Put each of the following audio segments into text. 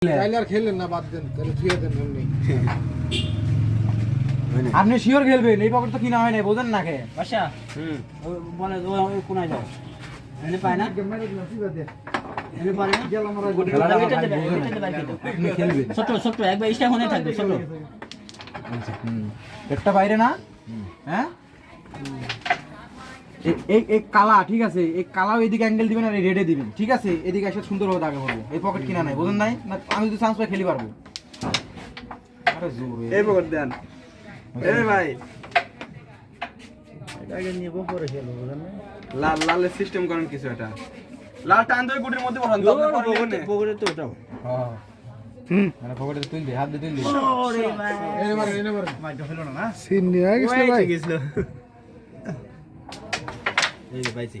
চাইলে আর খেললেন না, বাদ দেন, তাহলে ছুঁয়ে দেন এমনি। আপনি শিওর খেলবেন? এই পকেট তো কিনা হয় না, বোঝেন না কে বাসা বলে ওই কোনায় যাও, এনে পায় না, এনে পারে না, আপনি খেলবেন ছোট ছোট একবার স্টাফ হনে থাকবে ছোট। একটা বাইরে না, হ্যাঁ এই কালা, ঠিক আছে, এই কালাও এদিকে অ্যাঙ্গেল দিবেন আর এই রেডে দিবেন, ঠিক আছে, এদিকে এসে সুন্দরভাবে দাগে পড়বো। এই পকেট কিনা নাই, বোঝেন নাই না? আমি যদি চান্স পাই খেলি পারবো। আরে জোর এই পকেট দেন এই ভাই, আগে নিয়ে পরে খেলবো, বুঝলেন না? লাল লালের সিস্টেম করেন কিছু, এটা লাল টান ধরে গুটির মধ্যে বসান তো আপনার পকেটে তো ওটাও। হ্যাঁ মানে পকেটে তুল দে, হাত দিয়ে তুল দে। ওরে ভাই এনে মারেন, এনে মারেন। মাইটা হলো না, সিন নিয়ে গেছিল ভাই। গেছিল এই যে পাইছি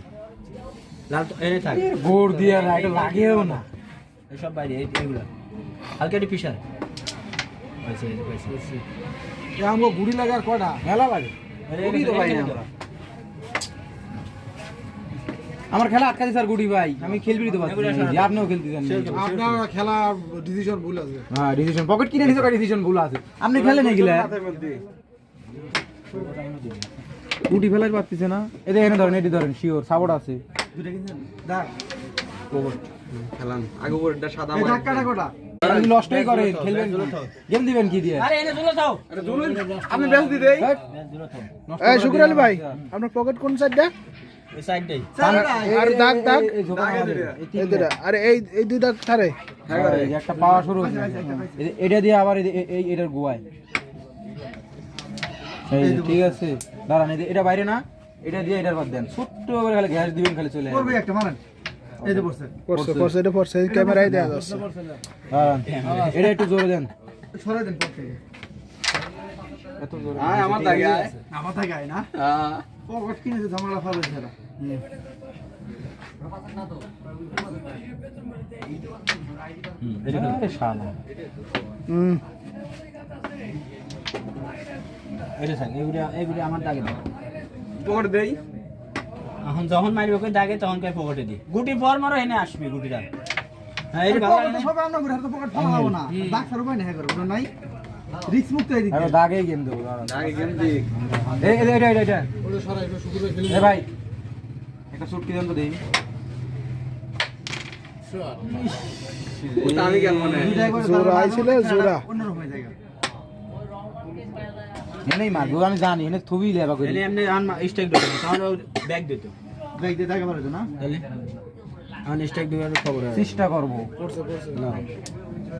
লাল তো এনে থাক, বোর্ড দিয়ে না, এটা লাগেও না। এই সব বাইরে এইগুলা হালকা একটু পিছার পাইছি পাইছি। এ আমগো গুড়ি লাগার কয়টা? মেলা লাগে। গুড়ি তো পাই না আমরা। আমার খেলা আটকা দিছে আর গুড়ি ভাই, আমি খেলবি তো পারছি না, আপনিও খেলতে জানেন। আপনার খেলা ডিসিশন ভুল আছে। হ্যাঁ ডিসিশন পকেট কিনে নিছো, ডিসিশন ভুল আছে। আপনি খেলেন এগুলা হাতের মধ্যে গুটি ফেলাই পারতেছে না। এদের এনে ধরেন, এটি ধরেন, শিওর সাপোর্ট আছে। দুটো কিন্তু দাগ পকেট খেলান আগে পকেটটা সাদা এই মার ধাক্কাটা কটা? আপনি লস্টই করেন, খেলবেন গেম দিবেন কি দিয়ে? আরে এনে ঝুলো থাও, আরে জুলুন আপনি বেশ দি দেই ঝুলো থাও নষ্ট এই করে শুকুর আলী দিবেন। ভাই, আপনার পকেট কোন সাইডটা? এই সাইডটাই আর দাগ দাগ এই ঝোঁকা দাগে আমাদের, দুইটা। এই এই তিনটা। দুটা, আরে এই দুই দাগ ছাড়ে। হ্যাঁ এই যে একটা পাওয়া শুরু হয়েছে, এটা দিয়ে আবার এই এটার গোয়ায়। এই যে, ঠিক আছে, দাঁড়ান, এটা বাইরে না, এটা দিয়ে এটার বাদ দেন, ছোট্ট করে খালি গ্যাস দিবেন, খালি চলে আসবে। একটা মারেন, এই যে বসে পড়ছে পড়ছে, এটা পড়ছে, ক্যামেরায় দেয়া যাচ্ছে। দাঁড়ান, এটা একটু জোরে দেন, সরে দেন পড়তে, এত জোরে। আয় আমার দাগে আয় আমার থেকে আয় না হ্যাঁ পকেট কিনেছে ঝামেলা ফালো ছেড়া আরে শালা। হুম, এটা থাক, এগুলো আমার দাগে দাও। পকেট দেই এখন যখন মারবে ওকে দাগে তখন কই পকেটে দি, গুটি পর মারো এনে আসবে গুটিটা। হ্যাঁ এই ভালো লাগে না। আরে দাগেই গেম দেবো, দাঁড়ান। দাগে গেম দি এটা ওটা সরাই, এটা শুকুর ভাই খেলে। এ ভাই, একটা চুটকি দেন তো দেই। ওটা আমি গেল মানে জোড়া আইছিল, জোড়া। এনেই মারবো, আমি জানি, এনে থুবি লেবা করি। এনে এমনি আন স্ট্রাইক দিতে তাহলে ব্যাগ দিত, ব্যাগ দিয়ে দাগে মারতো না তাহলে আন স্ট্রাইক দেওয়ার খবর আছে, চেষ্টা করবো। পড়ছে পড়ছে। না